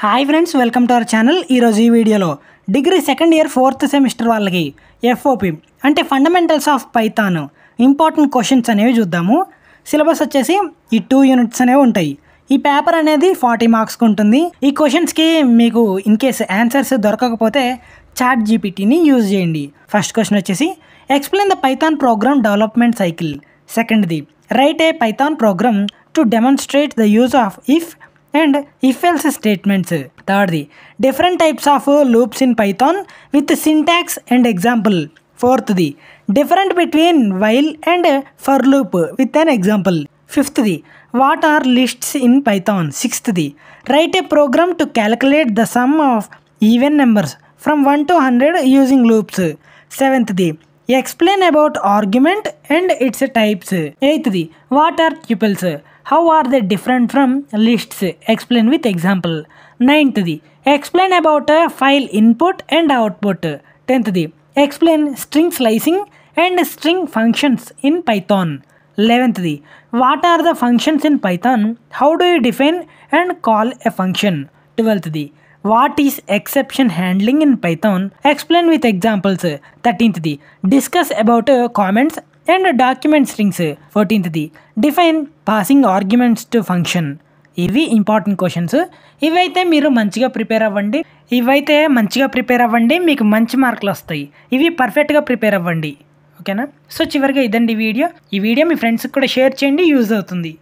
Hi friends, welcome to our channel. ఈరోజు ఈ వీడియోలో degree second year 4th semester వాళ్ళకి ఎఫ్ఓపి అంటే fundamentals of Python important questions అనేవి చూద్దాము. సిలబస్ వచ్చేసి ఈ 2 యూనిట్స్ అనేవి ఉంటాయి. ఈ పేపర్ అనేది 40 మార్క్స్కి ఉంటుంది. ఈ క్వశ్చన్స్కి మీకు ఇన్ కేస్ ఆన్సర్స్ దొరకకపోతే చాట్ జీపీటీని యూజ్ చేయండి. ఫస్ట్ క్వశ్చన్ వచ్చేసి explain the Python program development cycle. సెకండ్ది write a Python program to demonstrate the use of if and if-else statements. Thirdly, different types of loops in Python with syntax and example. Fourthly, different between while and for loop with an example. Fifthly, what are lists in Python? Sixthly, write a program to calculate the sum of even numbers from 1 to 100 using loops. Seventhly, explain about argument and its types. Eighthly, what are tuples? How are they different from lists? Explain with example. 9th, explain about a file input and output. 10th, explain string slicing and string functions in Python. 11th, what are the functions in Python? How do you define and call a function? 12th, what is exception handling in Python? Explain with examples. 13th, discuss about comments and document strings. 14th, define passing arguments to function. ఇవి important questions. ఇవైతే మీరు మంచిగా prepare అవ్వండి, మీకు మంచి మార్కులు వస్తాయి. ఇవి పర్ఫెక్ట్గా ప్రిపేర్ అవ్వండి, ఓకేనా? సో చివరిగా ఇదండి వీడియో. ఈ వీడియో మీ ఫ్రెండ్స్కి కూడా షేర్ చేయండి, యూజ్ అవుతుంది.